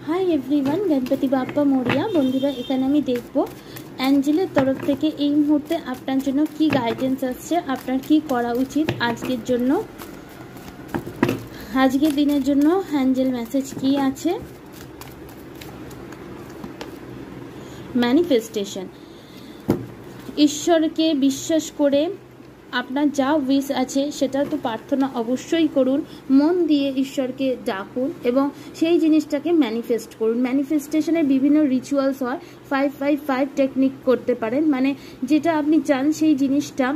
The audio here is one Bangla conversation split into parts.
High everyone, Ganpati Bappa Morya. বন্ধুরা, এখানে আমি দেখব অ্যাঞ্জেলের তরফ থেকে এই মুহূর্তে আপনার জন্য কি গাইডেন্স আসছে, আপনার কি করা উচিত আজকের জন্য, আজকের দিনের জন্য অ্যাঞ্জেল মেসেজ কি আছে। ম্যানিফেস্টেশন। ঈশ্বরকে বিশ্বাস করে আপনার যা উইশ আছে সেটা তো প্রার্থনা অবশ্যই করুন, মন দিয়ে ঈশ্বরকে ডাকুন এবং সেই জিনিসটাকে ম্যানিফেস্ট করুন। ম্যানিফেস্টেশনের বিভিন্ন রিচুয়ালস হয়, 555 টেকনিক করতে পারেন। মানে যেটা আপনি চান সেই জিনিসটা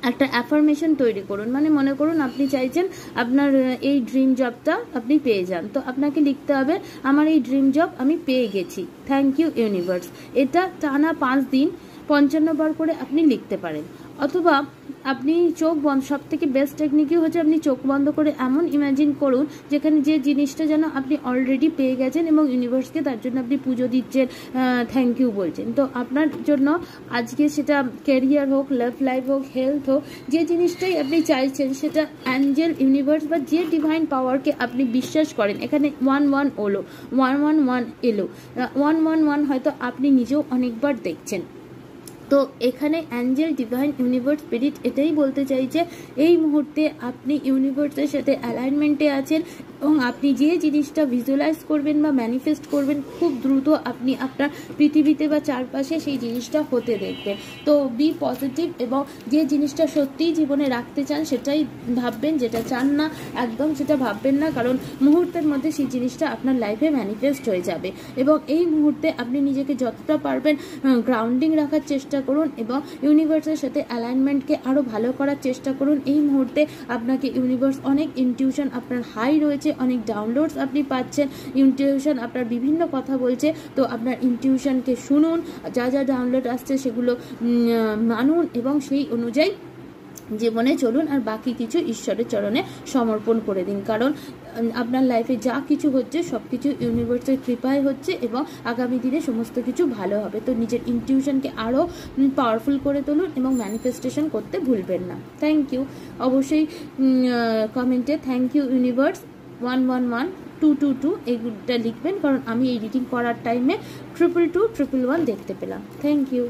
একটা অ্যাফার্মেশন তৈরি করুন। মানে মনে করুন আপনি চাইছেন আপনার এই ড্রিম জবটা আপনি পেয়ে যান, তো আপনাকে লিখতে হবে আমার এই ড্রিম জব আমি পেয়ে গেছি, থ্যাংক ইউ ইউনিভার্স। এটা টানা 5 দিন 55 বার করে আপনি লিখতে পারেন। অথবা আপনি চোখ বন্ধ, সব থেকে বেস্ট টেকনিকই হচ্ছে আপনি চোখ বন্ধ করে এমন ইমাজিন করুন যেখানে যে জিনিসটা যেন আপনি অলরেডি পেয়ে গেছেন এবং ইউনিভার্সকে তার জন্য আপনি পুজো দিচ্ছেন, থ্যাংক ইউ বলছেন। তো আপনার জন্য আজকে সেটা ক্যারিয়ার হোক, লাভ লাইফ হোক, হেলথ হোক, যে জিনিসটাই আপনি চাইছেন সেটা অ্যাঞ্জেল, ইউনিভার্স বা যে ডিভাইন পাওয়ারকে আপনি বিশ্বাস করেন, এখানে 11 এলো, 111 এলো, 111 হয়তো আপনি নিজেও অনেকবার দেখছেন। তো এখানে অ্যাঞ্জেল, ডিভাইন, ইউনিভার্স, স্পিরিট এটাই বলতে চাইছে এই মুহূর্তে আপনি ইউনিভার্সের সাথে অ্যালাইনমেন্টে আছেন এবং আপনি যে জিনিসটা ভিজুয়ালাইজ করবেন বা ম্যানিফেস্ট করবেন খুব দ্রুত আপনি আপনার পৃথিবীতে বা চারপাশে সেই জিনিসটা হতে দেখবেন। তো বি পজিটিভ এবং যে জিনিসটা সত্যিই জীবনে রাখতে চান সেটাই ভাববেন, যেটা চান না একদম সেটা ভাববেন না, কারণ মুহূর্তের মধ্যে সেই জিনিসটা আপনার লাইফে ম্যানিফেস্ট হয়ে যাবে। এবং এই মুহূর্তে আপনি নিজেকে যতটা পারবেন গ্রাউন্ডিং রাখার চেষ্টা করুন এবং ইউনিভার্সের সাথে অ্যালাইনমেন্টকে আরও ভালো করার চেষ্টা করুন। এই মুহূর্তে আপনাকে ইউনিভার্স অনেক ইনটিউশন আপনার হাই রয়েছে, অনেক ডাউনলোডস আপনি পাচ্ছেন, ইনটিউশন আপনার বিভিন্ন কথা বলছে, তো আপনার ইনটিউশনকে শুনুন, যা যা ডাউনলোড আসছে সেগুলো মানুন এবং সেই অনুযায়ী জীবনে চলুন, আর বাকি কিছু ঈশ্বরের চরণে সমর্পণ করে দিন। কারণ আপনার লাইফে যা কিছু হচ্ছে সব কিছু ইউনিভার্সের কৃপায় হচ্ছে এবং আগামী দিনে সমস্ত কিছু ভালো হবে। তো নিজের ইনটিউশনকে আরও পাওয়ারফুল করে তুলুন এবং ম্যানিফেস্টেশন করতে ভুলবেন না। Thank you. অবশ্যই কমেন্টে থ্যাংক ইউ ইউনিভার্স 111 222 এইটা লিখবেন, কারণ আমি এই রিডিং করার টাইমে 222 111 দেখতে পেলাম। Thank you.